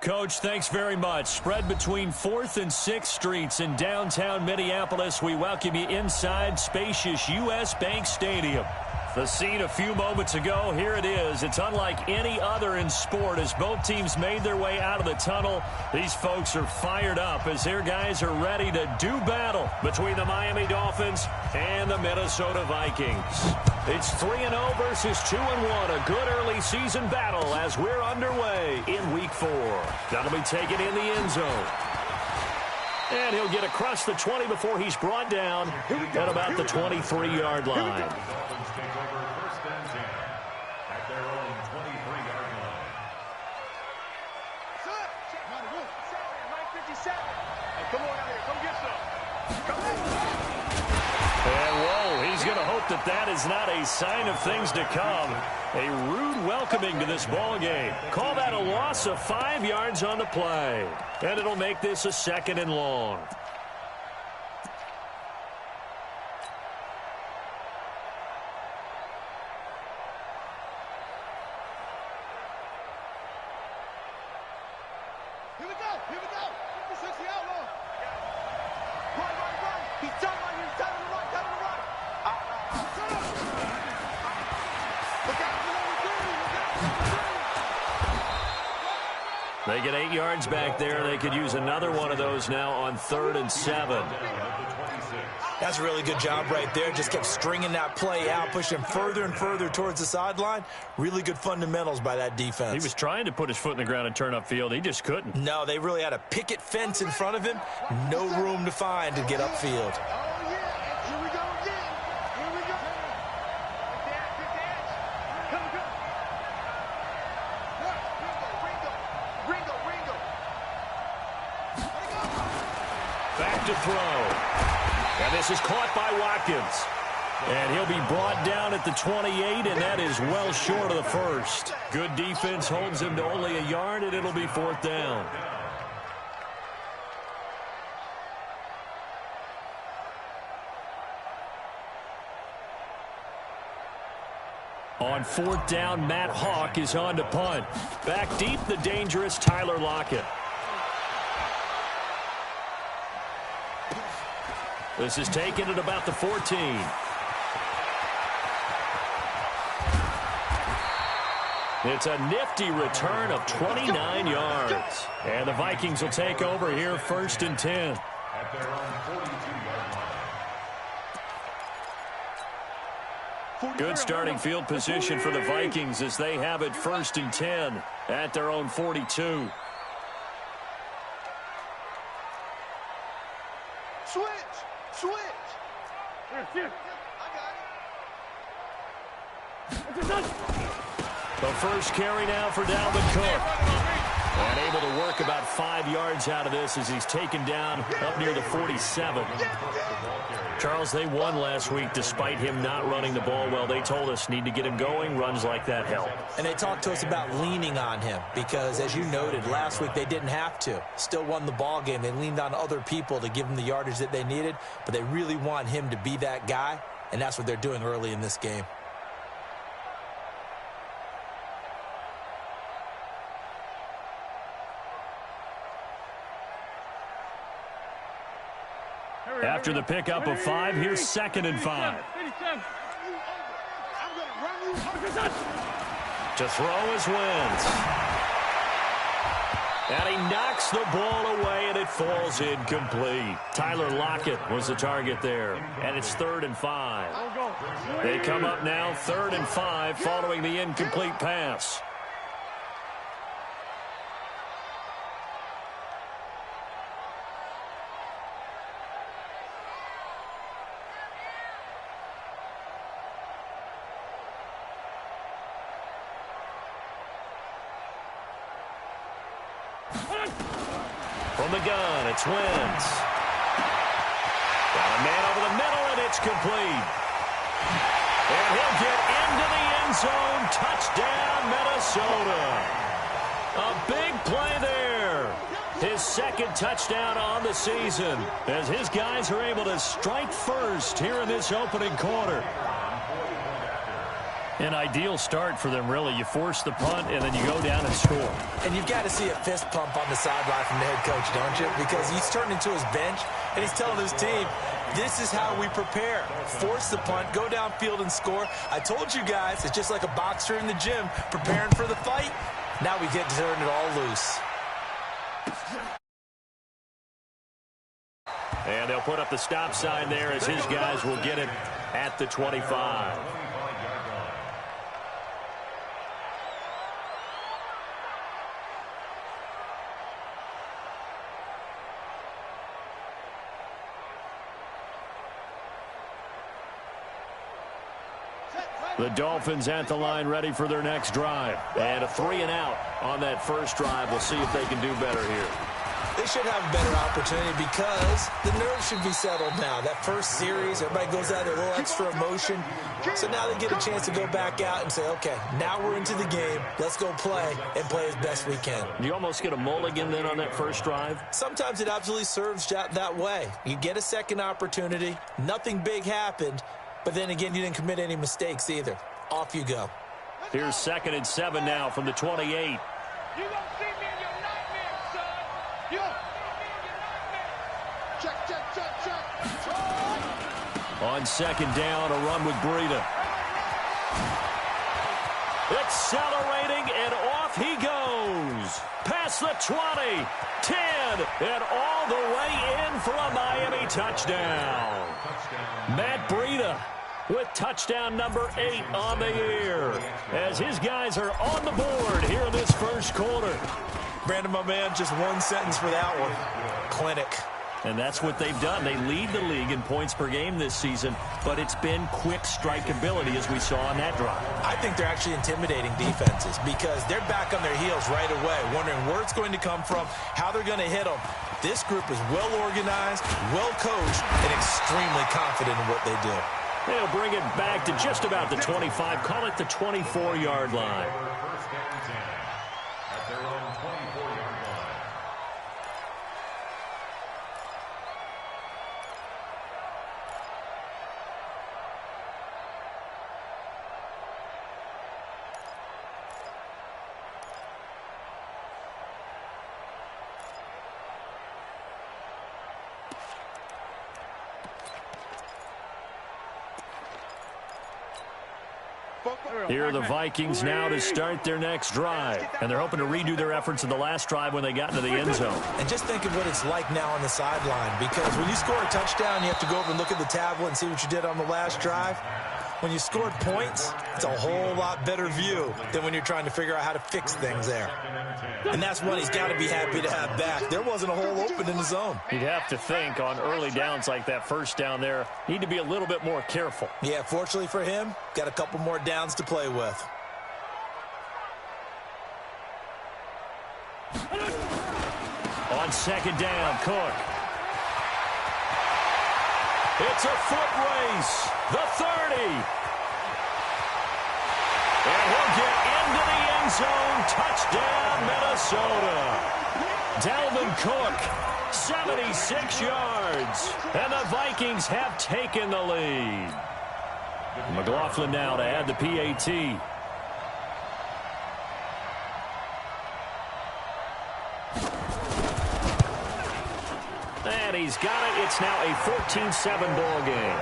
Coach, thanks very much. Spread between 4th and 6th Streets in downtown Minneapolis. We welcome you inside spacious U.S. Bank Stadium. The scene a few moments ago, here it is. It's unlike any other in sport as both teams made their way out of the tunnel. These folks are fired up as their guys are ready to do battle between the Miami Dolphins and the Minnesota Vikings. It's 3-0 versus 2-1. A good early season battle as we're underway in Week 4. That'll be taken in the end zone. And he'll get across the 20 before he's brought down at about the 23-yard line. That is not a sign of things to come. A rude welcoming to this ball game. Call that a loss of 5 yards on the play. And it'll make this a 2nd and long. Here we go. This is the outlaw. Run. He's done right here. He's down to the right. They get 8 yards back there. They could use another one of those now on 3rd and 7. That's a really good job right there. Just kept stringing that play out, pushing further and further towards the sideline. Really good fundamentals by that defense. He was trying to put his foot in the ground and turn upfield. He just couldn't. No, they really had a picket fence in front of him. No room to find to get upfield. To throw. And this is caught by Watkins. And he'll be brought down at the 28, and that is well short of the first. Good defense holds him to only a yard, and it'll be 4th down. On 4th down, Matt Hawk is on to punt. Back deep, the dangerous Tyler Lockett. This is taken at about the 14. It's a nifty return of 29 yards. And the Vikings will take over here 1st and 10. At their own 42-yard line. Good starting field position for the Vikings as they have it 1st and 10 at their own 42. The first carry now for Dalvin Cook. And able to work about 5 yards out of this as he's taken down up near the 47. Charles, they won last week despite him not running the ball well. They told us need to get him going. Runs like that help. And they talked to us about leaning on him because, as you noted, last week they didn't have to. Still won the ball game. They leaned on other people to give them the yardage that they needed, but they really want him to be that guy, and that's what they're doing early in this game. After the pickup of 5, here's 2nd and 5. To throw is Wentz. And he knocks the ball away, and it falls incomplete. Tyler Lockett was the target there, and it's 3rd and 5. They come up now 3rd and 5 following the incomplete pass. From the gun, it's Wentz. Got a man over the middle, and it's complete. And he'll get into the end zone. Touchdown, Minnesota. A big play there. His 2nd touchdown on the season as his guys are able to strike first here in this opening quarter. An ideal start for them, really. You force the punt, and then you go down and score. And you've got to see a fist pump on the sideline from the head coach, don't you? Because he's turned into his bench, and he's telling his team, this is how we prepare. Force the punt, go downfield and score. I told you guys, it's just like a boxer in the gym preparing for the fight. Now we get to turn it all loose. And they'll put up the stop sign there as his guys will get it at the 25. The Dolphins at the line ready for their next drive. And a 3-and-out on that first drive. We'll see if they can do better here. They should have a better opportunity because the nerves should be settled now. That first series, everybody goes out there, a little extra emotion. So now they get a chance to go back out and say, okay, now we're into the game. Let's go play and play as best we can. You almost get a mulligan then on that first drive? Sometimes it absolutely serves that way. You get a second opportunity. Nothing big happened. But then again, you didn't commit any mistakes either. Off you go. Here's 2nd and 7 now from the 28. You don't see me in your nightmares, son. You don't see me in your nightmares. Check. On 2nd down, a run with Breida. Accelerating, and off he goes. Past the 20, 10, and all the way in for a Miami touchdown. Matt Breida with touchdown number 8 on the year as his guys are on the board here in this first quarter. Brandon, my man, just one sentence for that one. Clinic. And that's what they've done. They lead the league in points per game this season, but it's been quick strike ability as we saw on that drive. I think they're actually intimidating defenses because they're back on their heels right away, wondering where it's going to come from, how they're going to hit them. This group is well organized, well coached, and extremely confident in what they do. They'll bring it back to just about the 25, call it the 24-yard line. First down and 10 at their own 24-yard line. Here are the Vikings now to start their next drive. And they're hoping to redo their efforts in the last drive when they got into the end zone. And just think of what it's like now on the sideline, because when you score a touchdown, you have to go over and look at the tablet and see what you did on the last drive. When you scored points, it's a whole lot better view than when you're trying to figure out how to fix things there. And that's what he's got to be happy to have back. There wasn't a hole open in the zone. You'd have to think on early downs like that first down there, need to be a little bit more careful. Yeah, fortunately for him, got a couple more downs to play with. On 2nd down, Cook. It's a foot race. The 30. And he'll get into the end zone. Touchdown, Minnesota. Dalvin Cook, 76 yards. And the Vikings have taken the lead. McLaughlin now to add the PAT. And he's got it. It's now a 14-7 ball game.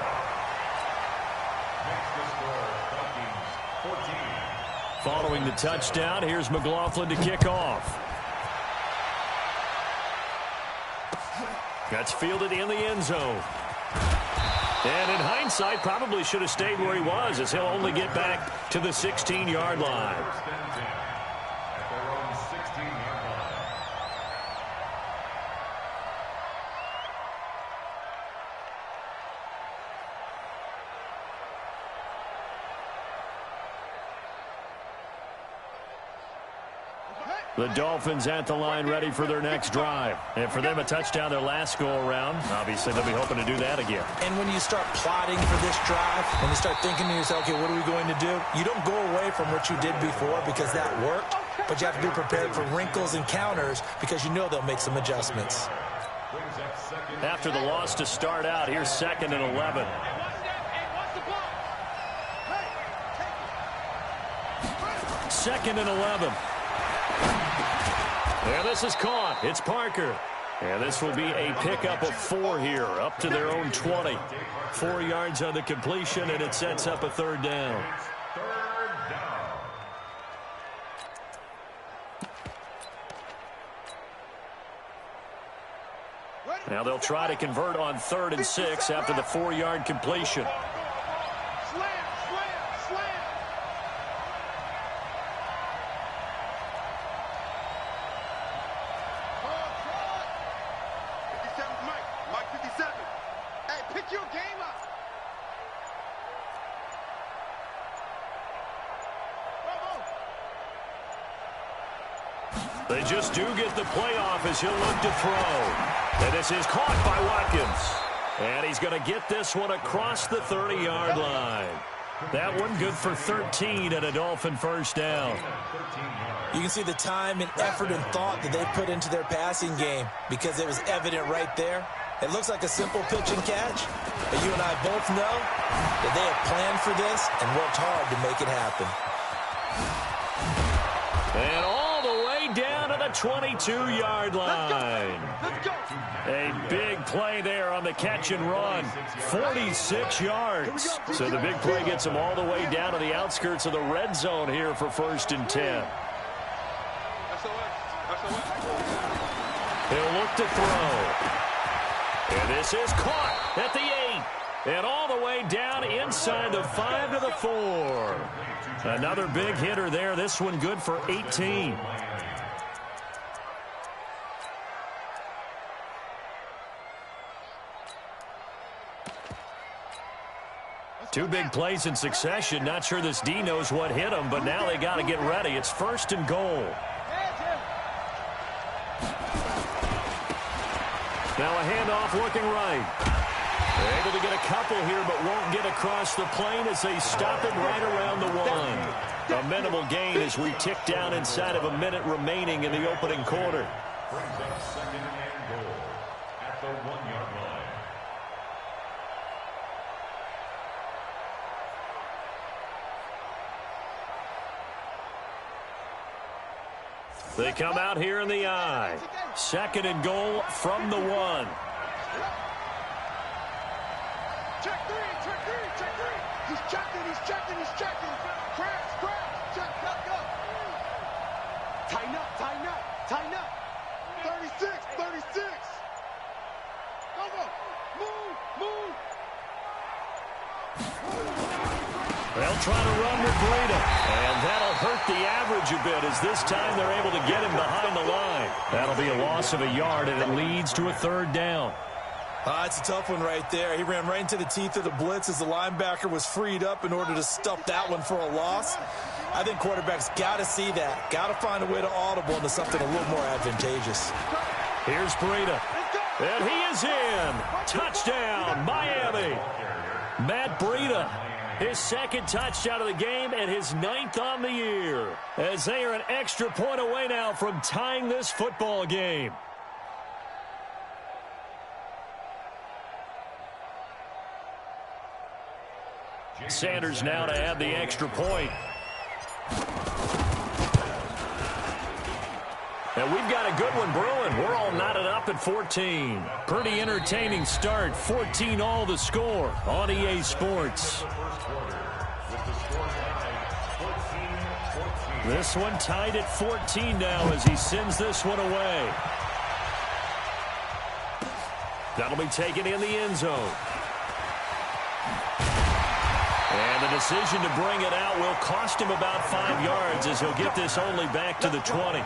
Following the touchdown, here's McLaughlin to kick off. That's fielded in the end zone. And in hindsight, probably should have stayed where he was, as he'll only get back to the 16-yard line. The Dolphins at the line ready for their next drive. And for them, a touchdown their last go-around. Obviously, they'll be hoping to do that again. And when you start plotting for this drive, when you start thinking to yourself, okay, what are we going to do? You don't go away from what you did before because that worked, but you have to be prepared for wrinkles and counters because you know they'll make some adjustments. After the loss to start out, here's 2nd and 11. 2nd and 11. And this is caught. It's Parker. And this will be a pickup of 4 here, up to their own 20. 4 yards on the completion, and it sets up a 3rd down. Now they'll try to convert on 3rd and 6 after the 4-yard completion. Slam, slam, slam. Hold. 57's Mike. Mike 57. Hey, pick your game up. They just do get the playoff as he'll look to throw. And this is caught by Watkins. And he's going to get this one across the 30-yard line. That one good for 13 and a Dolphin 1st down. You can see the time and effort and thought that they put into their passing game because it was evident right there. It looks like a simple pitch and catch, but you and I both know that they have planned for this and worked hard to make it happen. And all the way down to the 22-yard line. Let's go. A big play there on the catch and run. 46 yards. So the big play gets them all the way down to the outskirts of the red zone here for 1st and 10. He'll look to throw. And this is caught at the 8. And all the way down inside the 5 to the 4. Another big hitter there. This one good for 18. Two big plays in succession. Not sure this D knows what hit him, but now they got to get ready. It's 1st and goal. Now a handoff looking right. They're able to get a couple here, but won't get across the plane as they stop it right around the 1. A minimal gain as we tick down inside of a minute remaining in the opening quarter. Brings up 2nd and goal at the 1-yard line. They come out here in the I. 2nd and goal from the 1. Check 3, check 3, check 3. He's checking, he's checking, he's checking. Crash, check, go. Tighten up, tighten up, tighten up. 36, 36. Go. Move. They'll try to run with Breida, and that'll hurt the average a bit as this time they're able to get him behind the line. That'll be a loss of a yard, and it leads to a 3rd down. It's a tough one right there. He ran right into the teeth of the blitz as the linebacker was freed up in order to stuff that one for a loss. I think quarterbacks got to see that. Got to find a way to audible into something a little more advantageous. Here's Breida, and he is in. Touchdown, Miami. Matt Breida, his 2nd touchdown of the game and his 9th on the year, as they are an extra point away now from tying this football game. Sanders now to add the extra point. And we've got a good one brewing. We're all knotted up at 14. Pretty entertaining start. 14 all the score on EA Sports. This one tied at 14 now as he sends this one away. That'll be taken in the end zone. And the decision to bring it out will cost him about 5 yards as he'll get this only back to the 20.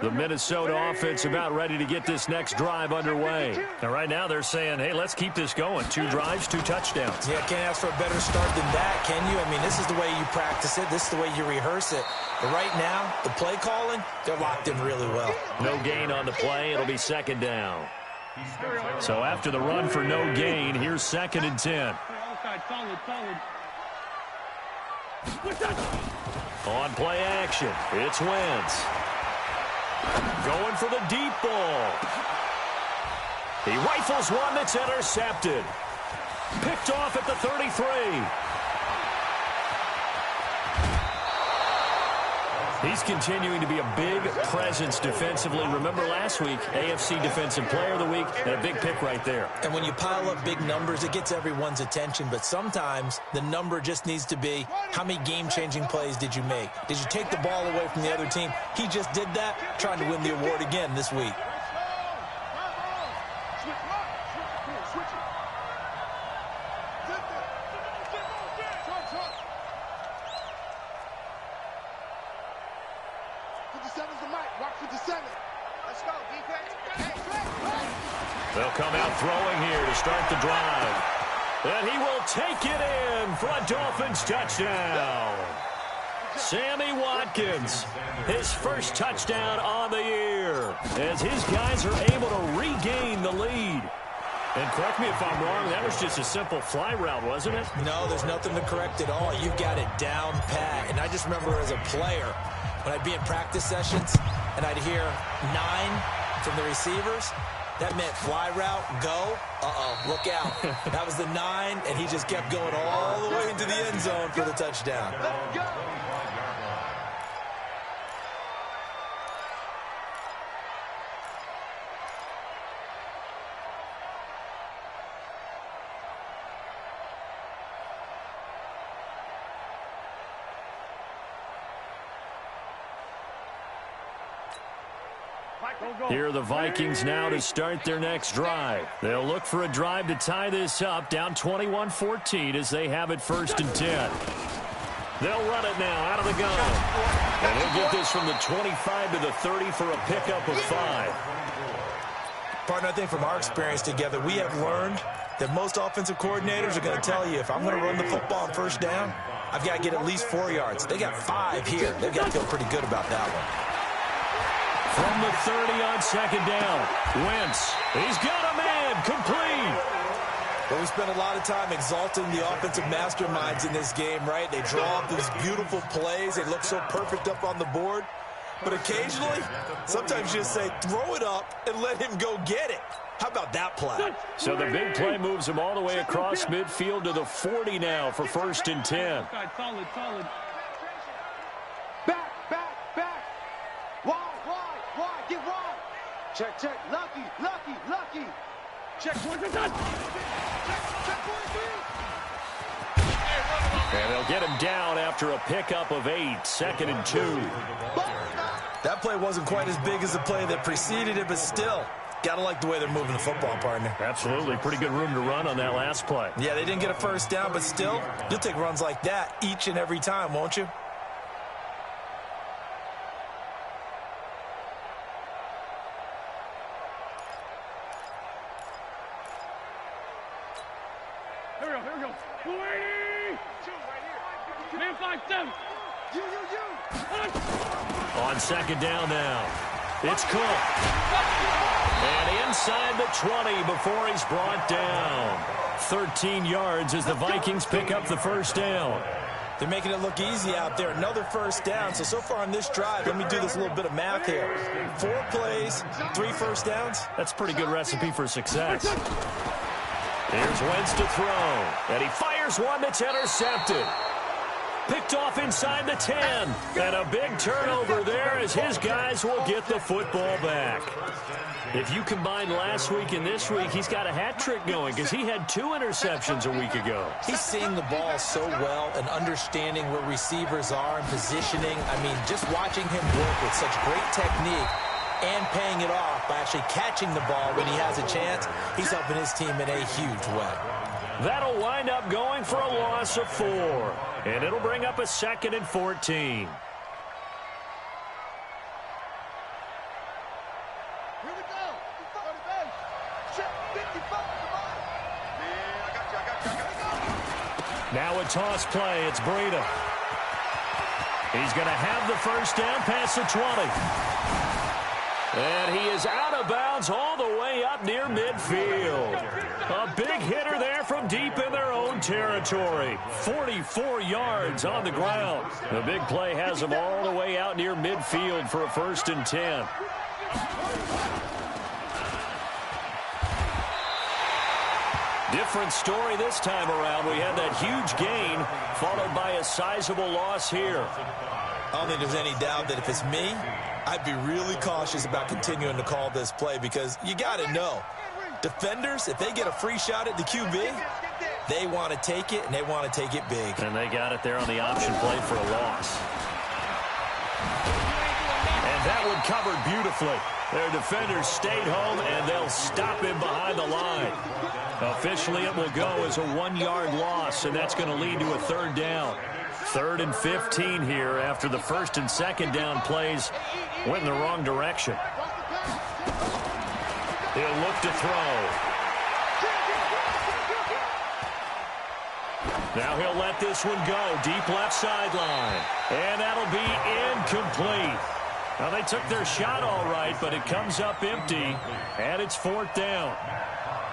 The Minnesota offense about ready to get this next drive underway. And right now they're saying, hey, let's keep this going. 2 drives, 2 touchdowns. Yeah, can't ask for a better start than that, can you? I mean, this is the way you practice it. This is the way you rehearse it. But right now, the play calling, they're locked in really well. No gain on the play. It'll be 2nd down. So after the run for no gain, here's 2nd and 10. On play action, it's Wentz. Going for the deep ball. He rifles one that's intercepted. Picked off at the 33. He's continuing to be a big presence defensively. Remember last week, AFC Defensive Player of the Week, and a big pick right there. And when you pile up big numbers, it gets everyone's attention. But sometimes the number just needs to be, how many game-changing plays did you make? Did you take the ball away from the other team? He just did that, trying to win the award again this week. They'll come out throwing here to start the drive. And he will take it in for a Dolphins touchdown. Sammy Watkins, his first touchdown on the year, as his guys are able to regain the lead. And correct me if I'm wrong, that was just a simple fly route, wasn't it? No, there's nothing to correct at all. You got it down pat. And I just remember as a player, when I'd be in practice sessions and I'd hear 9 from the receivers, that meant fly route, go, look out. That was the 9, and he just kept going all the way into the end zone for the touchdown. Let's go. Here are the Vikings now to start their next drive. They'll look for a drive to tie this up, down 21-14 as they have it 1st and 10. They'll run it now out of the gun. And he'll get this from the 25 to the 30 for a pickup of 5. Partner, I think from our experience together, we have learned that most offensive coordinators are going to tell you, if I'm going to run the football on 1st down, I've got to get at least 4 yards. They got 5 here. They've got to feel pretty good about that one. From the 30 on 2nd down, Wentz, he's got a man, complete. But we spent a lot of time exalting the offensive masterminds in this game, right? They draw up these beautiful plays. They look so perfect up on the board. But occasionally, sometimes you just say, throw it up and let him go get it. How about that play? So the big play moves him all the way across midfield to the 40 now for 1st and 10. Solid. Back. Wide, get wide. Check. Lucky. Check, check. And they'll get him down after a pickup of 8, 2nd and 2. That play wasn't quite as big as the play that preceded it, but still, gotta like the way they're moving the football, partner. Absolutely. Pretty good room to run on that last play. Yeah, they didn't get a 1st down, but still, you'll take runs like that each and every time, won't you? Here we go. 280! Man 5-7. You. On 2nd down now, it's Cook. And inside the 20 before he's brought down. 13 yards as the Vikings pick up the 1st down. They're making it look easy out there. Another 1st down. So far on this drive, let me do this little bit of math here. 4 plays, 3 1st downs. That's a pretty good recipe for success. Here's Wentz to throw. And he fires one that's intercepted. Picked off inside the 10. And a big turnover there as his guys will get the football back. If you combine last week and this week, he's got a hat trick going because he had 2 interceptions a week ago. He's seeing the ball so well and understanding where receivers are and positioning. I mean, just watching him work with such great technique and paying it off by actually catching the ball when he has a chance, he's helping his team in a huge way. That'll wind up going for a loss of 4. And it'll bring up a 2nd and 14. Now a toss play. It's Breida. He's going to have the 1st down past the 20. And he is out of bounds all the way up near midfield. A big hitter there from deep in their own own territory. 44 yards on the ground. The big play has them all the way out near midfield for a 1st and 10. Different story this time around. We had that huge gain followed by a sizable loss here. I don't think there's any doubt that if it's me, I'd be really cautious about continuing to call this play because you got to know, defenders, if they get a free shot at the QB, they want to take it, and they want to take it big. And they got it there on the option play for a loss. And that one covered beautifully. Their defenders stayed home, and they'll stop him behind the line. Officially, it will go as a 1-yard loss, and that's going to lead to a 3rd down. 3rd and 15 here after the 1st and 2nd down plays went in the wrong direction. He'll look to throw. Now he'll let this one go. Deep left sideline. And that'll be incomplete. Now they took their shot all right, but it comes up empty, and it's 4th down.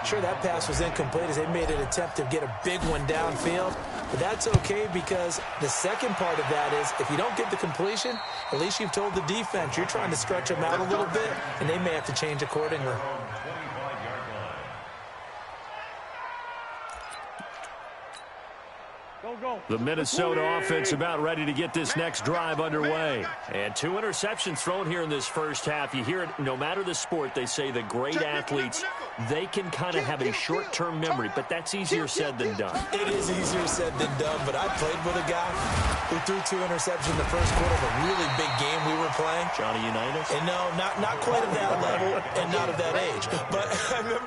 Sure, that pass was incomplete as they made an attempt to get a big one downfield. But that's okay because the second part of that is if you don't get the completion, at least you've told the defense you're trying to stretch them out a little bit, and they may have to change accordingly. The Minnesota offense about ready to get this next drive underway. And 2 interceptions thrown here in this first half. You hear it, no matter the sport, they say the great athletes, they can kind of have a short-term memory, but that's easier said than done. It is easier said than done, but I played with a guy who threw 2 interceptions in the first quarter of a really big game we were playing. Johnny Unitas? And no, not quite at that level and not at that age. But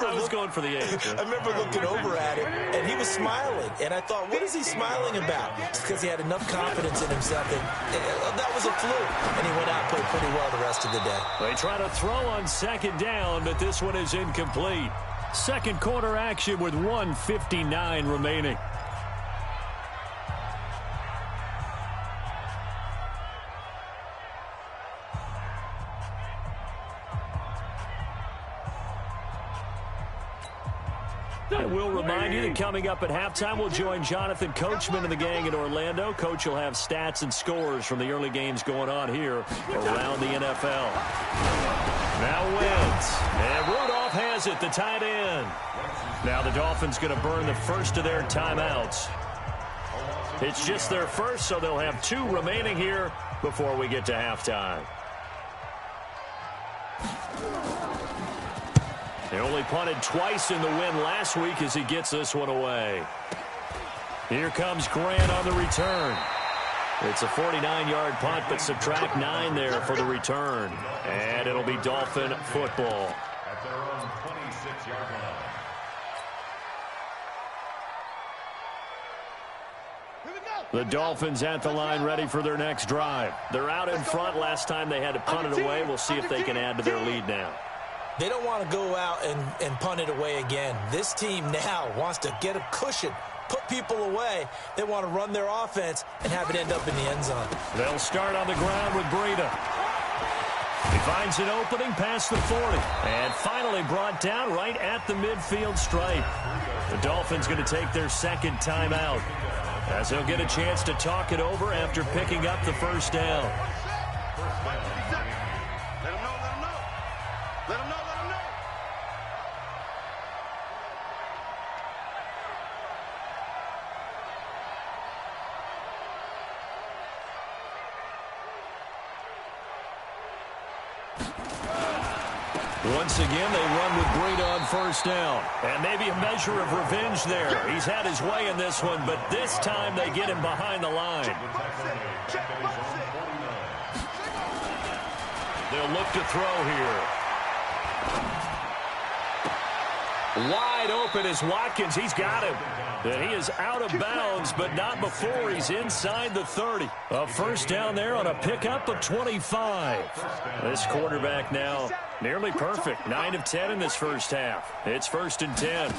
I was going for the age. I remember looking over at him, and he was smiling. And I thought, what is he smiling about? It's because he had enough confidence in himself that was a fluke. And he went out and played pretty well the rest of the day. They try to throw on 2nd down, but this one is incomplete. 2nd quarter action with 1:59 remaining. I will remind you that coming up at halftime, we'll join Jonathan Coachman and the gang in Orlando. Coach will have stats and scores from the early games going on here around the NFL. Now Wentz. And Rudolph has it, the tight end. Now the Dolphins going to burn the first of their timeouts. It's just their first, so they'll have 2 remaining here before we get to halftime. They only punted twice in the win last week as he gets this one away. Here comes Grant on the return. It's a 49-yard punt, but subtract 9 there for the return. And it'll be Dolphin football. At their own 26-yard line. The Dolphins at the line ready for their next drive. They're out in front. Last time they had to punt it away. We'll see if they can add to their lead now. They don't want to go out and punt it away again. This team now wants to get a cushion, put people away. They want to run their offense and have it end up in the end zone. They'll start on the ground with Breida. He finds an opening past the 40. And finally brought down right at the midfield stripe. The Dolphins going to take their 2nd timeout, as they'll get a chance to talk it over after picking up the 1st down. Once again, they run with Breida on 1st down. And maybe a measure of revenge there. He's had his way in this one, but this time they get him behind the line. They'll look to throw here. Wide open is Watkins. He's got him. And he is out of bounds, but not before he's inside the 30. A 1st down there on a pickup of 25. This quarterback now nearly perfect. 9 of 10 in this first half. It's 1st and 10.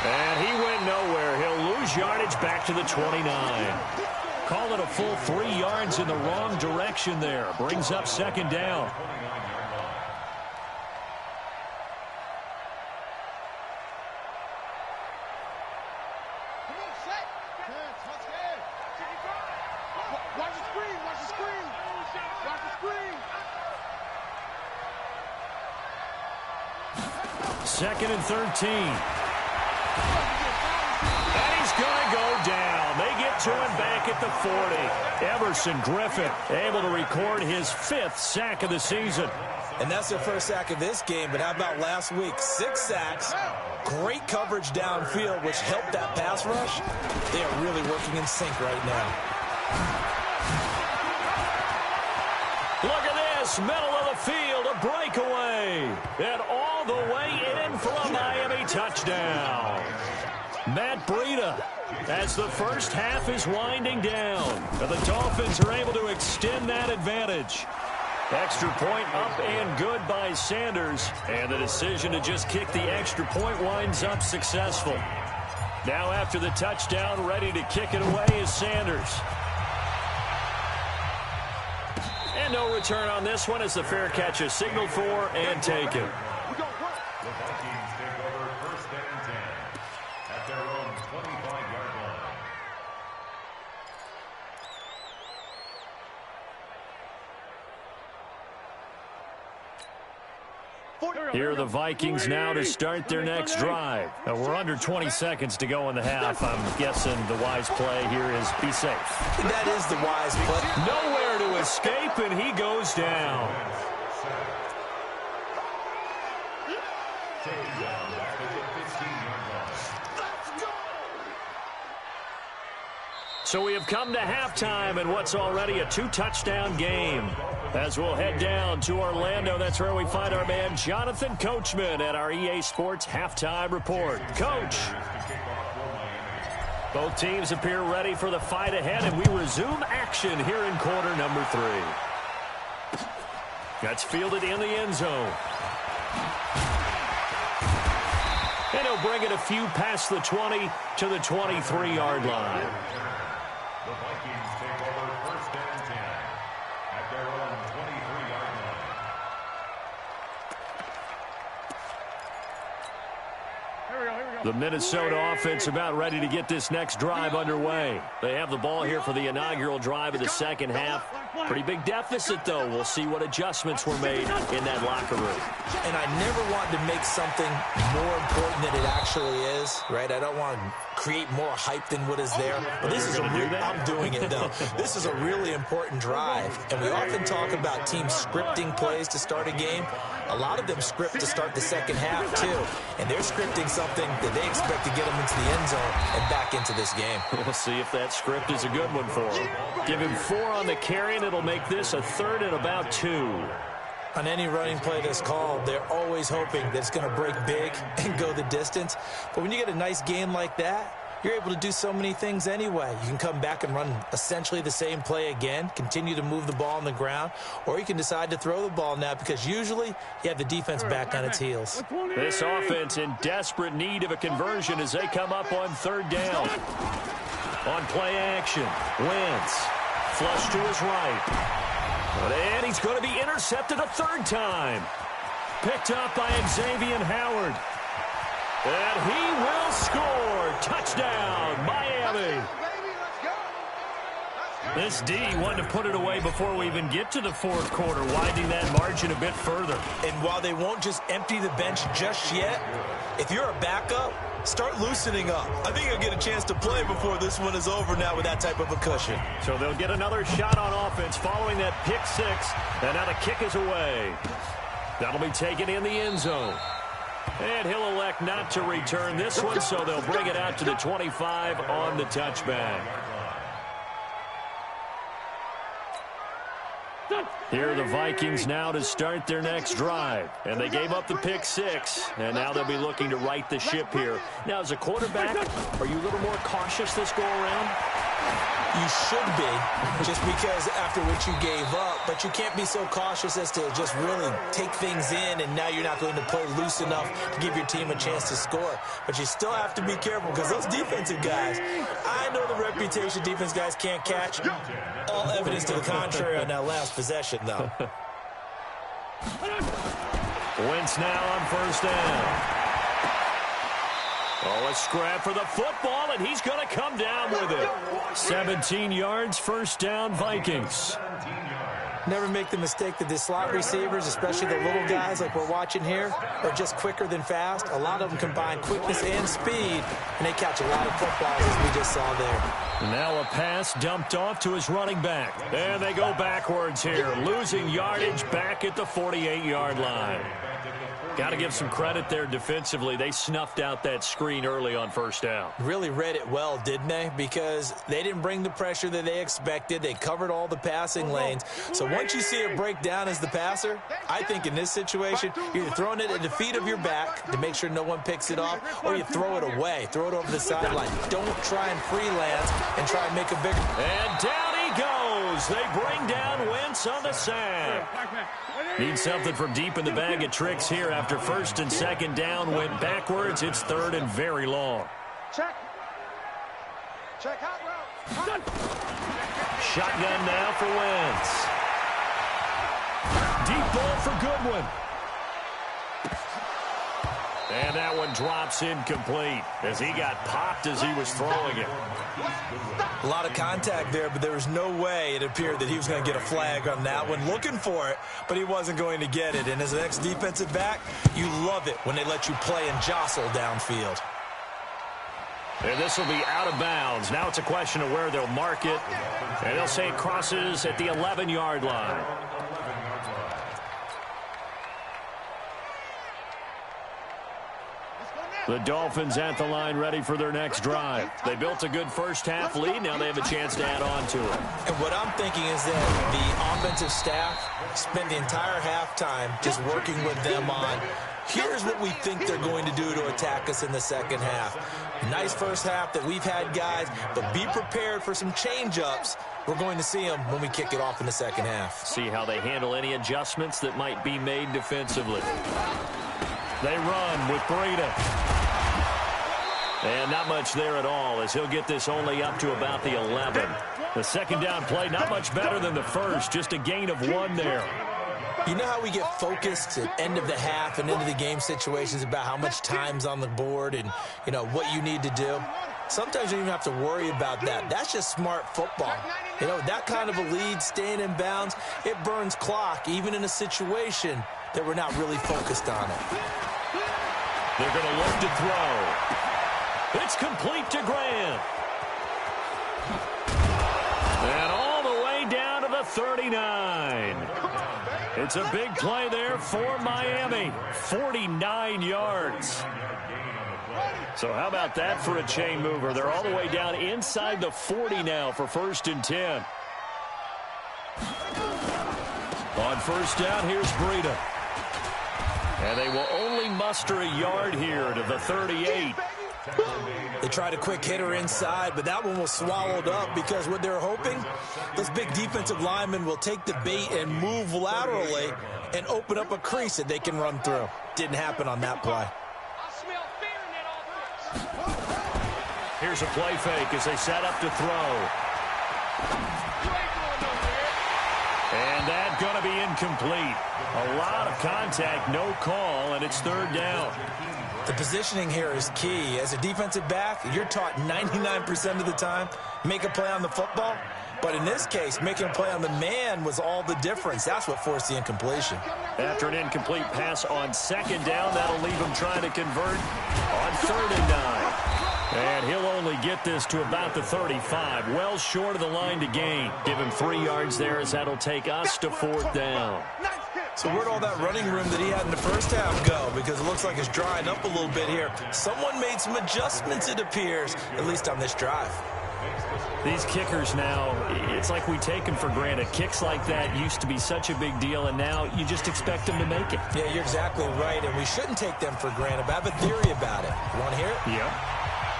And he went nowhere. He'll lose yardage back to the 29. Call it a full 3 yards in the wrong direction there. Brings up 2nd down. Watch the screen, watch the screen. Watch the screen. Second and 13. And he's going to go down. They get to him back at the 40. Everson Griffin able to record his 5th sack of the season. And that's their first sack of this game, but how about last week? 6 sacks, great coverage downfield, which helped that pass rush. They are really working in sync right now. Look at this, middle of the field, a breakaway. And all the way in for a Miami touchdown. Matt Breida, as the first half is winding down, and the Dolphins are able to extend that advantage. Extra point up and good by Sanders, and the decision to just kick the extra point winds up successful. Now after the touchdown, ready to kick it away is Sanders. And no return on this one as the fair catch is signaled for and taken. The Vikings take over first and 10 at their own 25-yard line. Here are the Vikings now to start their next drive. Now we're under 20 seconds to go in the half. I'm guessing the wise play here is be safe. That is the wise play. Nowhere to escape, and he goes down. Taken down back at the 15-yard line. So we have come to halftime in what's already a 2-touchdown game. As we'll head down to Orlando, that's where we find our man Jonathan Coachman at our EA Sports Halftime Report. Coach. Both teams appear ready for the fight ahead, and we resume action here in quarter number 3. That's fielded in the end zone. And he'll bring it a few past the 20 to the 23-yard line. The Vikings take over first and 10 at their own 23-yard line. The Minnesota offense about ready to get this next drive underway. They have the ball here for the inaugural drive of the second half. Pretty big deficit, though. We'll see what adjustments were made in that locker room. And I never want to make something more important than it actually is, right? I don't want to create more hype than what is there. But this is a real, I'm doing it, though. This is a really important drive. And we often talk about teams scripting plays to start a game. A lot of them script to start the second half, too. And they're scripting something that they expect to get them into the end zone and back into this game. We'll see if that script is a good one for him. Give him 4 on the carry, and it'll make this a 3rd and about 2. On any running play that's called, they're always hoping that it's going to break big and go the distance. But when you get a nice game like that, you're able to do so many things anyway. You can come back and run essentially the same play again, continue to move the ball on the ground, or you can decide to throw the ball now because usually you have the defense back on its heels. This offense in desperate need of a conversion as they come up on 3rd down. On play action, Wentz, flush to his right. And he's going to be intercepted a 3rd time. Picked up by Xavier Howard. And he will score. Touchdown, Miami. This D wanted to put it away before we even get to the 4th quarter, widening that margin a bit further. And while they won't just empty the bench just yet, if you're a backup, start loosening up. I think you'll get a chance to play before this one is over now with that type of a cushion. So they'll get another shot on offense following that pick 6. And now the kick is away. That'll be taken in the end zone. And he'll elect not to return this one, so they'll bring it out to the 25 on the touchback. Here are the Vikings now to start their next drive. And they gave up the pick 6, and now they'll be looking to right the ship here. Now, as a quarterback, are you a little more cautious this go-around? You should be, just because after what you gave up, but you can't be so cautious as to just really take things in, and now you're not going to play loose enough to give your team a chance to score. But you still have to be careful because those defensive guys, I know the reputation defense guys can't catch. All evidence to the contrary on that last possession, though. Wentz now on 1st down. Oh, a scrap for the football, and he's going to come down with it. 17 yards, first down, Vikings. Never make the mistake that the slot receivers, especially the little guys like we're watching here, are just quicker than fast. A lot of them combine quickness and speed, and they catch a lot of footballs, as we just saw there. Now a pass dumped off to his running back. And they go backwards here, losing yardage back at the 48-yard line. Got to give some credit there defensively. They snuffed out that screen early on first down. Really read it well, didn't they? Because they didn't bring the pressure that they expected. They covered all the passing lanes. So once you see it break down as the passer, I think in this situation, you're either throwing it at the feet of your back to make sure no one picks it off, or you throw it away. Throw it over the sideline. Don't try and freelance and try and make a bigger. And down he goes. They bring down Wentz on the sack. Need something from deep in the bag of tricks here after first and second down went backwards. It's third and very long. Check. Check out route. Shotgun now for Wentz. Deep ball for Goodwin. And that one drops incomplete as he got popped as he was throwing it. A lot of contact there, but there was no way it appeared that he was going to get a flag on that one. Looking for it, but he wasn't going to get it. And as an ex-defensive back, you love it when they let you play and jostle downfield. And this will be out of bounds. Now it's a question of where they'll mark it. And they'll say it crosses at the 11-yard line. The Dolphins at the line ready for their next drive. They built a good first-half lead. Now they have a chance to add on to it. And what I'm thinking is that the offensive staff spent the entire halftime just working with them on, here's what we think they're going to do to attack us in the second half. Nice first half that we've had, guys, but be prepared for some change-ups. We're going to see them when we kick it off in the second half. See how they handle any adjustments that might be made defensively. They run with Breida. And not much there at all as he'll get this only up to about the 11. The second down play, not much better than the first, just a gain of 1 there. You know how we get focused at end of the half and into the game situations about how much time's on the board and, you know, what you need to do? Sometimes you don't even have to worry about that. That's just smart football. You know, that kind of a lead, staying in bounds, it burns clock, even in a situation that we're not really focused on it. They're going to look to throw. It's complete to Grant. And all the way down to the 39. It's a big play there for Miami. 49 yards. So how about that for a chain mover? They're all the way down inside the 40 now for first and 10. On first down, here's Breida. And they will only muster a yard here to the 38. They tried a quick hitter inside, but that one was swallowed up because what they're hoping, those big defensive linemen will take the bait and move laterally and open up a crease that they can run through. Didn't happen on that play. Here's a play fake as they set up to throw. And that's going to be incomplete. A lot of contact, no call, and it's third down. The positioning here is key. As a defensive back, you're taught 99% of the time, make a play on the football. But in this case, making a play on the man was all the difference. That's what forced the incompletion. After an incomplete pass on second down, that'll leave him trying to convert on third and 9. And he'll only get this to about the 35, well short of the line to gain. Give him 3 yards there as that'll take us to fourth down. So where'd all that running room that he had in the first half go? Because it looks like it's drying up a little bit here. Someone made some adjustments, it appears, at least on this drive. These kickers now, it's like we take them for granted. Kicks like that used to be such a big deal, and now you just expect them to make it. Yeah, you're exactly right, and we shouldn't take them for granted. But I have a theory about it. You want to hear it? Yeah.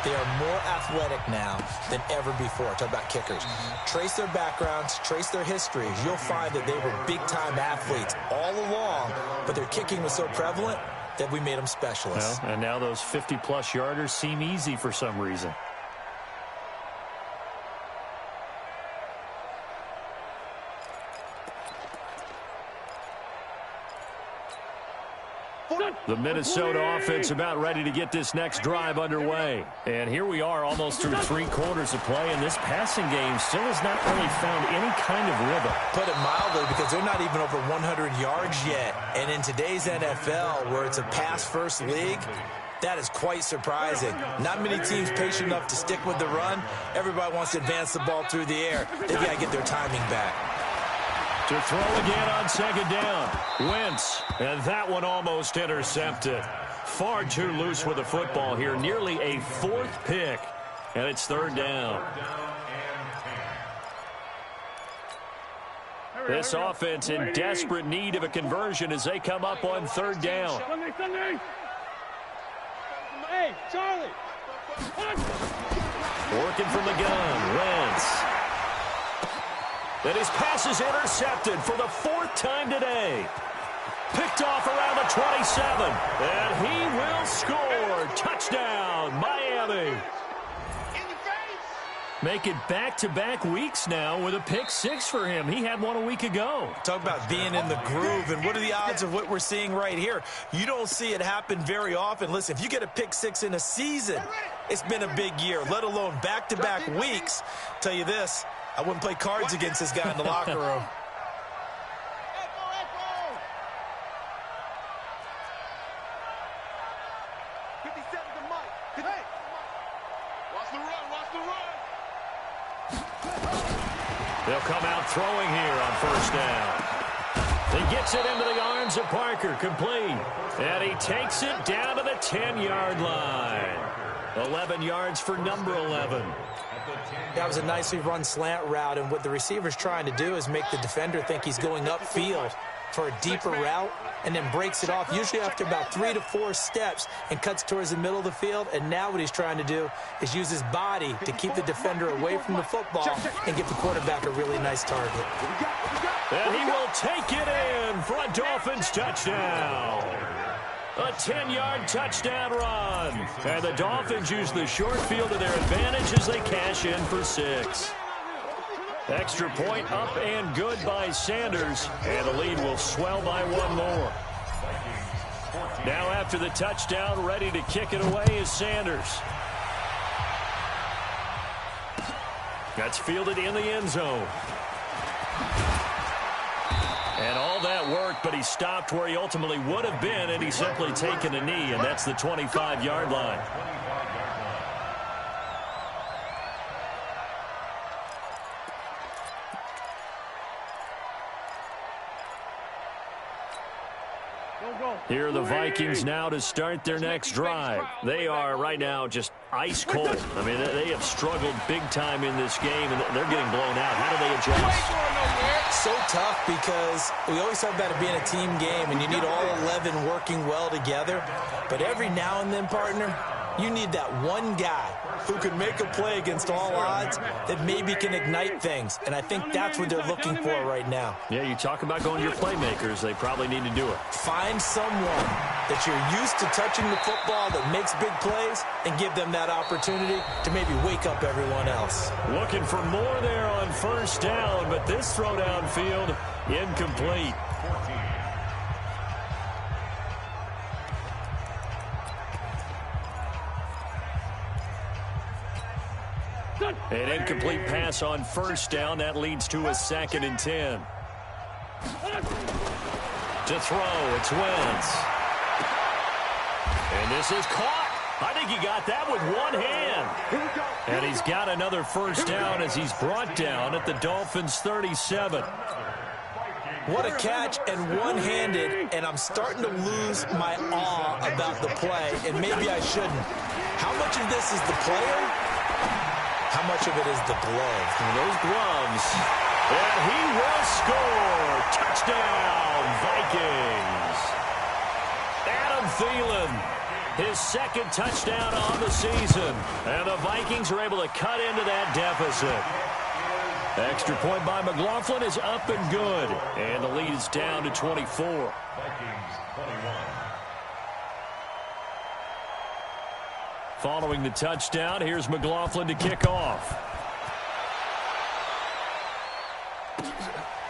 They are more athletic now than ever before. Talk about kickers. Trace their backgrounds, trace their histories. You'll find that they were big-time athletes all along, but their kicking was so prevalent that we made them specialists. Well, and now those 50-plus yarders seem easy for some reason. The Minnesota offense about ready to get this next drive underway. And here we are almost through 3 quarters of play, and this passing game still has not really found any kind of rhythm. Put it mildly, because they're not even over 100 yards yet. And in today's NFL, where it's a pass-first league, that is quite surprising. Not many teams patient enough to stick with the run. Everybody wants to advance the ball through the air. They've got to get their timing back. To throw again on second down. Wentz, and that one almost intercepted. Far too loose with the football here. Nearly a 4th pick, and it's 3rd down. This offense in desperate need of a conversion as they come up on 3rd down. Hey, Charlie! Working from the gun, Wentz. And his pass is intercepted for the 4th time today. Picked off around the 27. And he will score. Touchdown, Miami. Make it back-to-back weeks now with a pick 6 for him. He had one a week ago. Talk about being in the groove, and what are the odds of what we're seeing right here? You don't see it happen very often. Listen, if you get a pick 6 in a season, it's been a big year, let alone back-to-back weeks. Tell you this, I wouldn't play cards against this guy in the locker room. They'll come out throwing here on 1st down. He gets it into the arms of Parker, complete. And he takes it down to the 10-yard line. 11 yards for number 11. That was a nicely run slant route, and what the receiver's trying to do is make the defender think he's going upfield for a deeper route, and then breaks it off, usually after about 3 to 4 steps, and cuts towards the middle of the field. And now what he's trying to do is use his body to keep the defender away from the football and give the quarterback a really nice target. And he will take it in for a Dolphins touchdown. A 10-yard touchdown run. And the Dolphins use the short field to their advantage as they cash in for 6. Extra point up and good by Sanders. And the lead will swell by 1 more. Now after the touchdown, ready to kick it away is Sanders. That's fielded in the end zone. And all that work, but he stopped where he ultimately would have been, and he's simply taken a knee, and that's the 25-yard line. Here are the Vikings now to start their next drive. They are right now just ice cold. I mean, they have struggled big time in this game, and they're getting blown out. How do they adjust? So tough, because we always talk about it being a team game, and you need all 11 working well together. But every now and then, partner, you need that one guy who can make a play against all odds that maybe can ignite things. And I think that's what they're looking for right now. Yeah, you talk about going to your playmakers. They probably need to do it. Find someone that you're used to touching the football that makes big plays and give them that opportunity to maybe wake up everyone else. Looking for more there on 1st down, but this throw downfield incomplete. An incomplete pass on 1st down. That leads to a 2nd and 10. To throw, it's Wentz. And this is caught. I think he got that with one hand. And he's got another 1st down as he's brought down at the Dolphins' 37. What a catch, and one-handed, and I'm starting to lose my awe about the play, and maybe I shouldn't. How much of this is the player? How much of it is the glove? And those gloves. And he will score. Touchdown, Vikings. Adam Thielen, his 2nd touchdown on the season. And the Vikings are able to cut into that deficit. Extra point by McLaughlin is up and good. And the lead is down to 24. Vikings 21. Following the touchdown, here's McLaughlin to kick off.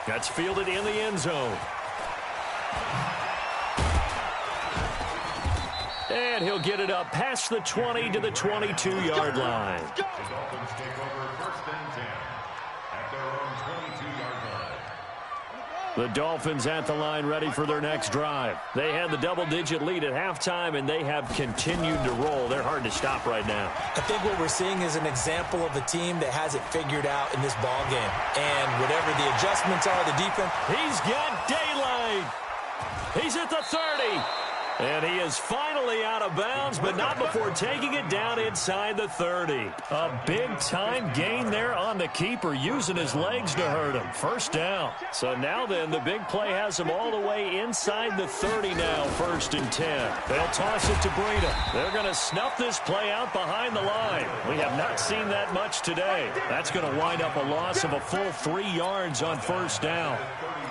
That's fielded in the end zone. And he'll get it up past the 20 to the 22-yard line. The Dolphins take over 1st and 10 at their own 22-yard line. The Dolphins at the line ready for their next drive. They had the double-digit lead at halftime, and they have continued to roll. They're hard to stop right now. I think what we're seeing is an example of a team that has it figured out in this ball game. And whatever the adjustments are, the defense. He's got daylight. He's at the 30. And he is finally out of bounds, but not before taking it down inside the 30. A big-time gain there on the keeper, using his legs to hurt him. First down. So now then, the big play has him all the way inside the 30 now, 1st and 10. They'll toss it to Breida. They're going to snuff this play out behind the line. We have not seen that much today. That's going to wind up a loss of a full 3 yards on 1st down.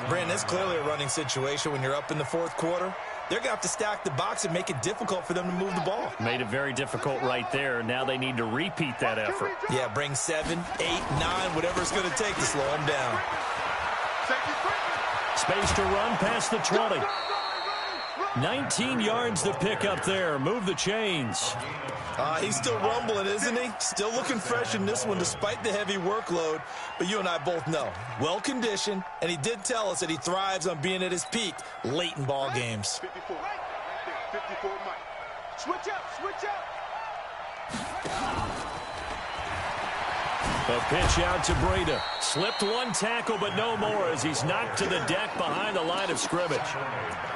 Brandon, it's clearly a running situation when you're up in the 4th quarter. They're going to have to stack the box and make it difficult for them to move the ball. Made it very difficult right there. Now they need to repeat that effort. Yeah, bring 7, 8, 9, whatever it's going to take to slow them down. Space to run past the 20. 19 yards to pick up there. Move the chains. He's still rumbling, isn't he? Still looking fresh in this one despite the heavy workload. But you and I both know, well-conditioned, and he did tell us that he thrives on being at his peak late in ball games. 54. 54, Mike. Switch up, switch up. A pitch out to Breida. Slipped one tackle, but no more as he's knocked to the deck behind the line of scrimmage.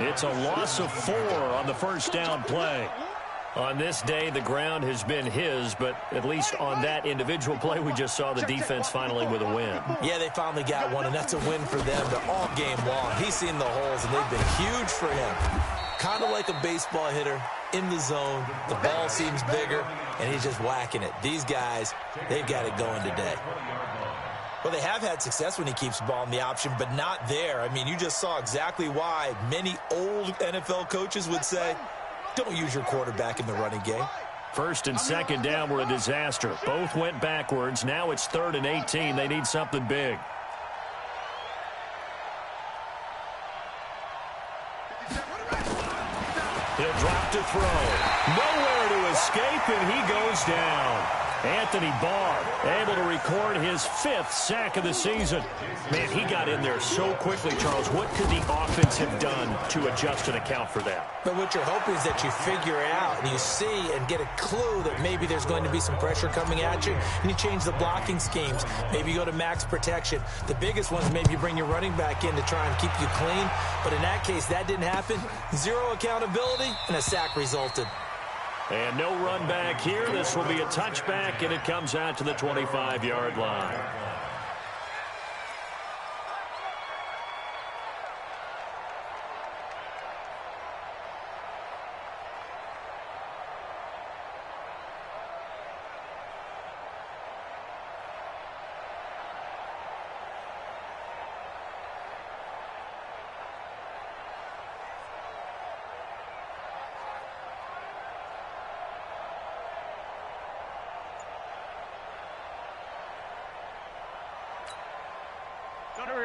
It's a loss of 4 on the 1st down play. On this day, the ground has been his, but at least on that individual play, we just saw the defense finally with a win. Yeah, they finally got one, and that's a win for them. They're all game long. He's seen the holes, and they've been huge for him. Kind of like a baseball hitter in the zone. The ball seems bigger, and he's just whacking it. These guys, they've got it going today. Well, they have had success when he keeps the ball in the option, but not there. I mean, you just saw exactly why many old NFL coaches would say, don't use your quarterback in the running game. 1st and 2nd down were a disaster. Both went backwards. Now it's 3rd and 18. They need something big. He'll drop to throw. Nowhere to escape, and he goes down. Anthony Barr able to record his 5th sack of the season. Man, he got in there so quickly, Charles. What could the offense have done to adjust and account for that? But what you're hoping is that you figure out and you see and get a clue that maybe there's going to be some pressure coming at you, and you change the blocking schemes. Maybe you go to max protection. The biggest ones, maybe you bring your running back in to try and keep you clean. But in that case, that didn't happen. 0 accountability, and a sack resulted. And no run back here. This will be a touchback, and it comes out to the 25-yard line.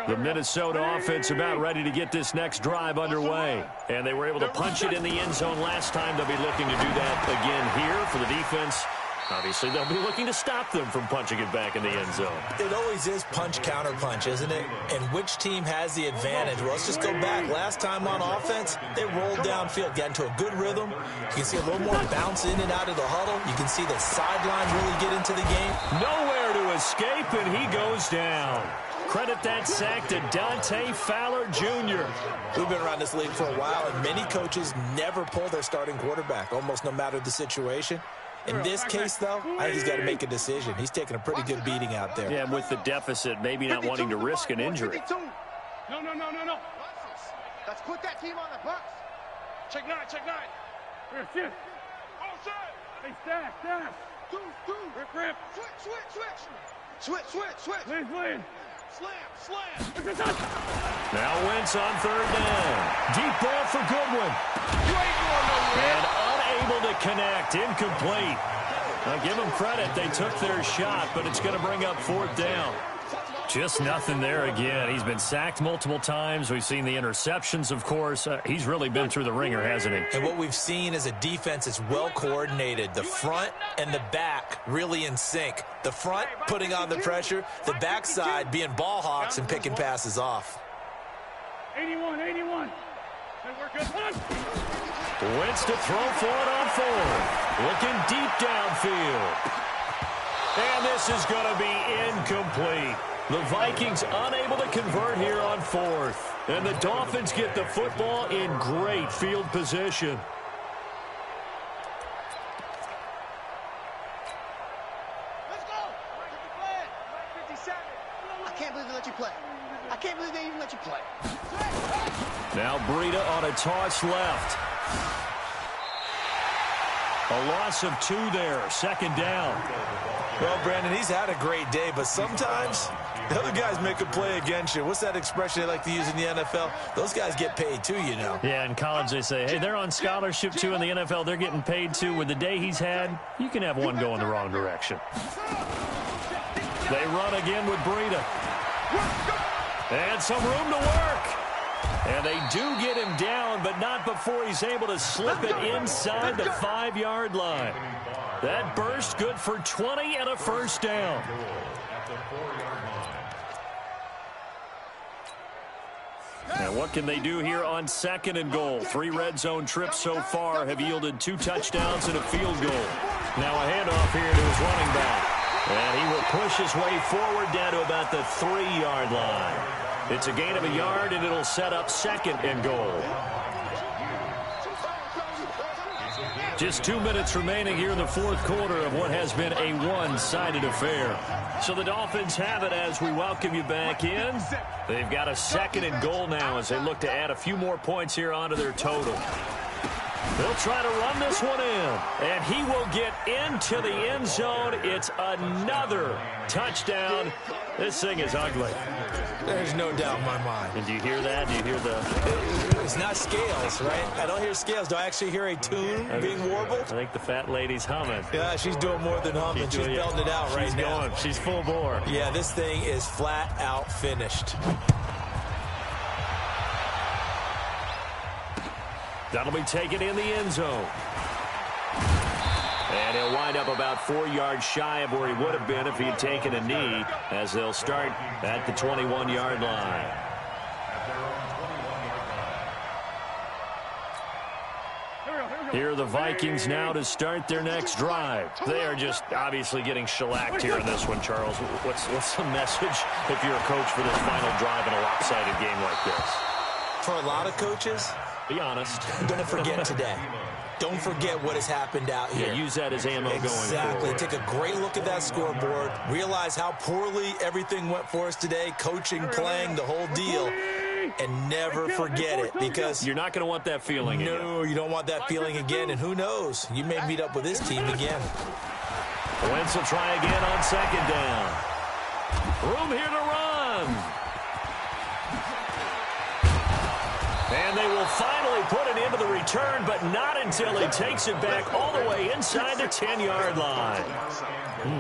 The Minnesota offense about ready to get this next drive underway. And they were able to punch it in the end zone last time. They'll be looking to do that again here for the defense. Obviously, they'll be looking to stop them from punching it back in the end zone. It always is punch-counter-punch, isn't it? And which team has the advantage? Well, let's just go back. Last time on offense, they rolled downfield, got into a good rhythm. You can see a little more bounce in and out of the huddle. You can see the sideline really get into the game. Nowhere to escape, and he goes down. Credit that sack to Dante Fowler Jr. We've been around this league for a while, and many coaches never pull their starting quarterback, almost no matter the situation. In this case, though, I think he's got to make a decision. He's taking a pretty good beating out there. Yeah, and with the deficit, maybe not wanting to risk an injury. No. Let's put that team on the bus. Check 9. Here, shift. All set. Hey, staff. Two. Rip. Switch. Please. Slam. Now Wentz on 3rd down. Deep ball for Goodwin. You ain't going nowhere. And unable to connect. Incomplete. Now give them credit. They took their shot, but it's going to bring up 4th down. Just nothing there again. He's been sacked multiple times. We've seen the interceptions, of course. He's really been through the ringer, hasn't he? And what we've seen is a defense that's well coordinated. The front and the back really in sync. The front putting on the pressure, the backside being ball hawks and picking passes off. 81. Wentz to throw for it on fourth. Looking deep downfield. And this is going to be incomplete. The Vikings unable to convert here on fourth. And the Dolphins get the football in great field position. Let's go. I can't believe they let you play. I can't believe they even let you play. Now Breida on a toss left. A loss of 2 there. Second down. Well, Brandon, he's had a great day, but sometimes the other guys make a play against you. What's that expression they like to use in the NFL? Those guys get paid too, you know. Yeah, in college they say, hey, they're on scholarship too. In the NFL, they're getting paid too. With the day he's had, you can have one go in the wrong direction. They run again with Breida. And some room to work. And they do get him down, but not before he's able to slip it inside the 5-yard line. That burst good for 20 and a first down. And what can they do here on second and goal? 3 red zone trips so far have yielded 2 touchdowns and a field goal. Now a handoff here to his running back. And he will push his way forward down to about the 3-yard line. It's a gain of a yard, and it'll set up second and goal. Just 2 minutes remaining here in the fourth quarter of what has been a one-sided affair. So the Dolphins have it as we welcome you back in. They've got a second and goal now as they look to add a few more points here onto their total. They'll try to run this one in, and he will get into the end zone. It's another touchdown. This thing is ugly. There's no doubt in my mind. And do you hear that? Do you hear the... It's not scales, right? I don't hear scales. Do I actually hear a tune being warbled? I think the fat lady's humming. Yeah, she's doing more than humming. She's belting it out right now. She's going. She's full bore. Yeah, this thing is flat out finished. That'll be taken in the end zone. And he'll wind up about 4 yards shy of where he would have been if he had taken a knee, as they'll start at the 21-yard line. Here are the Vikings now to start their next drive. They are just obviously getting shellacked here in this one, Charles. What's the message if you're a coach for this final drive in a lopsided game like this? For a lot of coaches, be honest. Don't forget today. Don't forget what has happened out here. Yeah, use that as ammo going forward. Exactly. Take a great look at that scoreboard. Realize how poorly everything went for us today. Coaching, playing, the whole deal. And never forget it, because you're not going to want that feeling again. No, you don't want that feeling again. And who knows? You may meet up with this team again. Wentz will try again on second down. Room here to run. And they will finally put it into the return, but not until he takes it back all the way inside the 10-yard line.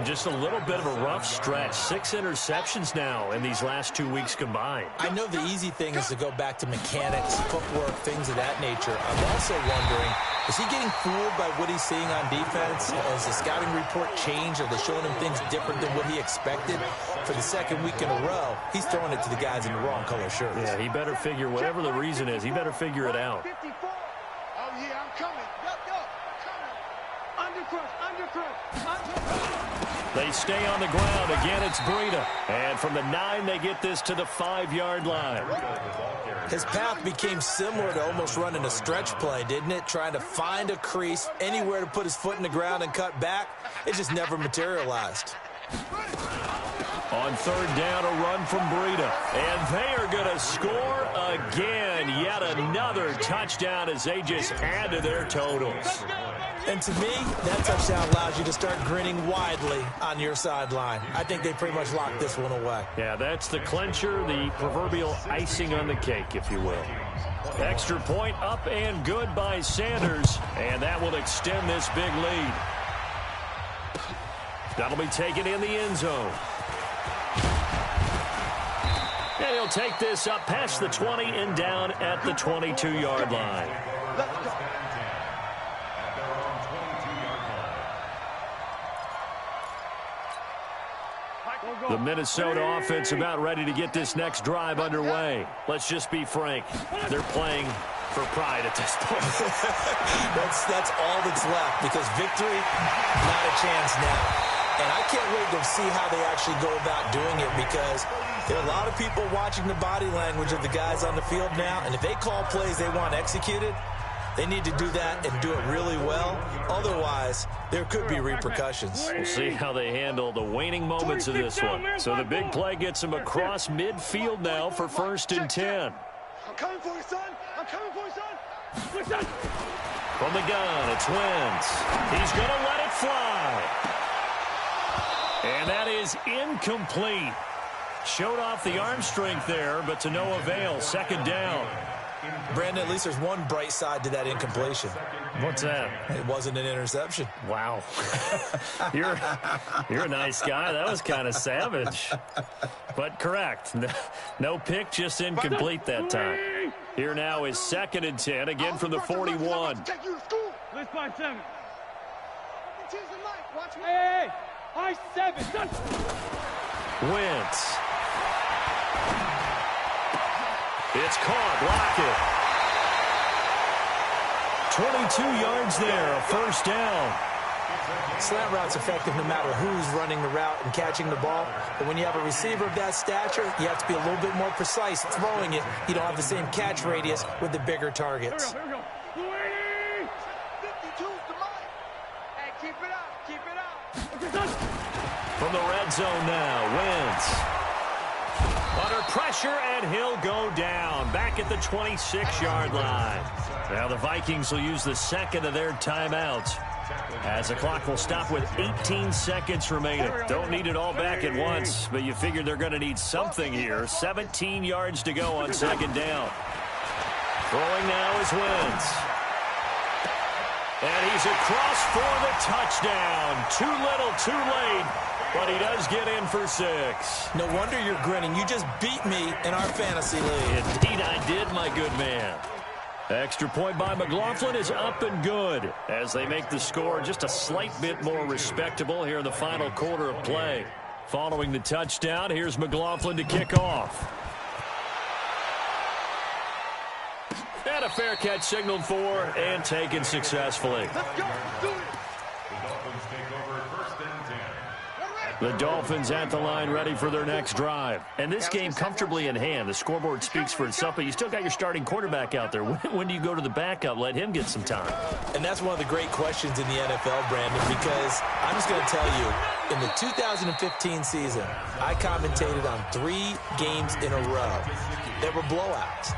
Just a little bit of a rough stretch. 6 interceptions now in these last 2 weeks combined. I know the easy thing is to go back to mechanics, footwork, things of that nature. I'm also wondering, is he getting fooled by what he's seeing on defense? Has the scouting report changed? Are they showing him things different than what he expected? For the second week in a row, he's throwing it to the guys in the wrong color shirts. Yeah, he better figure, whatever the reason is, he better figure it out. 54. Oh, yeah, I'm coming. Go. Undercrush. They stay on the ground. Again, it's Breida. And from the 9, they get this to the 5-yard line. His path became similar to almost running a stretch play, didn't it? Trying to find a crease, anywhere to put his foot in the ground and cut back. It just never materialized. On third down, a run from Breida. And they are going to score again. Yet another touchdown as they just add to their totals. And to me, that touchdown allows you to start grinning widely on your sideline. I think they pretty much locked this one away. Yeah, that's the clincher, the proverbial icing on the cake, if you will. Extra point up and good by Sanders. And that will extend this big lead. That'll be taken in the end zone. And he'll take this up past the 20 and down at the 22-yard line. Let's go. The Minnesota offense about ready to get this next drive underway. Let's just be frank. They're playing for pride at this point. that's all that's left, because victory, not a chance now. And I can't wait to see how they actually go about doing it, because there are a lot of people watching the body language of the guys on the field now, and if they call plays they want executed, they need to do that and do it really well. Otherwise, there could be repercussions. We'll see how they handle the waning moments of this one. So the big play gets them across midfield now for 1st and 10. I'm coming for you, son. I'm coming for you, son. From the gun, it's Wentz. He's going to let it fly. And that is incomplete. Showed off the arm strength there, but to no avail. 2nd down. Brandon, at least there's one bright side to that incompletion. What's that? It wasn't an interception. Wow. You're a nice guy. That was kind of savage. But correct. No pick, just incomplete that time. Here now is 2nd and 10, again from the 41. Let's find 7. Watch me. Hey, I 7. Wentz. It's caught. Lockett. 22 yards there, a 1st down. Slant route's effective no matter who's running the route and catching the ball. But when you have a receiver of that stature, you have to be a little bit more precise throwing it. You don't have the same catch radius with the bigger targets. Here we go. 52's the line. Hey, keep it up. Keep it up. From the red zone now, Wentz. Under pressure, and he'll go down. Back at the 26-yard line. Now the Vikings will use the 2nd of their timeouts, as the clock will stop with 18 seconds remaining. Don't need it all back at once, but you figure they're going to need something here. 17 yards to go on 2nd down. Throwing now is Wentz. And he's across for the touchdown. Too little, too late. But he does get in for 6. No wonder you're grinning. You just beat me in our fantasy league. Indeed I did, my good man. Extra point by McLaughlin is up and good, as they make the score just a slight bit more respectable here in the final quarter of play. Following the touchdown, here's McLaughlin to kick off. And a fair catch signaled for and taken successfully. Let's go. Do it. The Dolphins at the line, ready for their next drive. And this game comfortably in hand. The scoreboard speaks for itself, but you still got your starting quarterback out there. When do you go to the backup? Let him get some time. And that's one of the great questions in the NFL, Brandon, because I'm just going to tell you, in the 2015 season, I commentated on 3 games in a row that were blowouts.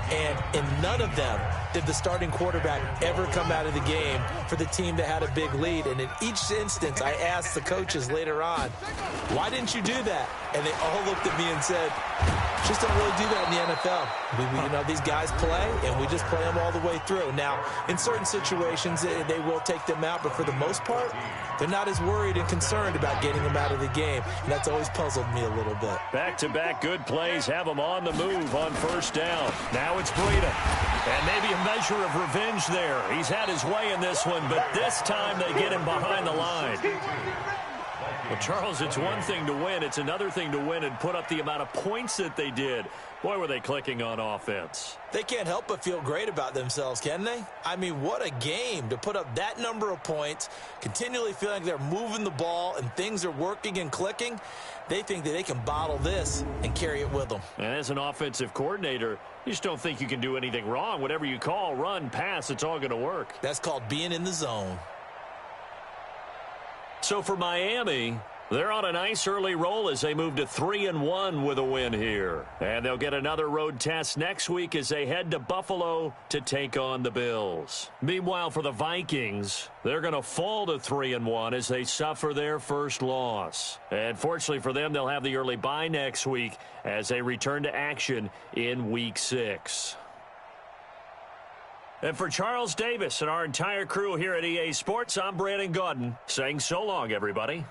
And in none of them did the starting quarterback ever come out of the game for the team that had a big lead. And in each instance, I asked the coaches later on, why didn't you do that? And they all looked at me and said, just don't really do that in the NFL. These guys play, and we just play them all the way through. Now, in certain situations, they will take them out, but for the most part, they're not as worried and concerned about getting them out of the game. And that's always puzzled me a little bit. Back-to-back good plays have them on the move on 1st down. Now it's Breida. And maybe a measure of revenge there. He's had his way in this one, but this time they get him behind the line. Well, Charles, it's one thing to win. It's another thing to win and put up the amount of points that they did. Boy, were they clicking on offense. They can't help but feel great about themselves, can they? I mean, what a game to put up that number of points, continually feeling like they're moving the ball and things are working and clicking. They think that they can bottle this and carry it with them. And as an offensive coordinator, you just don't think you can do anything wrong. Whatever you call, run, pass, it's all going to work. That's called being in the zone. So for Miami, they're on a nice early roll as they move to 3-1 with a win here. And they'll get another road test next week as they head to Buffalo to take on the Bills. Meanwhile, for the Vikings, they're going to fall to 3-1 as they suffer their first loss. And fortunately for them, they'll have the early bye next week as they return to action in Week 6. And for Charles Davis and our entire crew here at EA Sports, I'm Brandon Gaudin saying so long, everybody.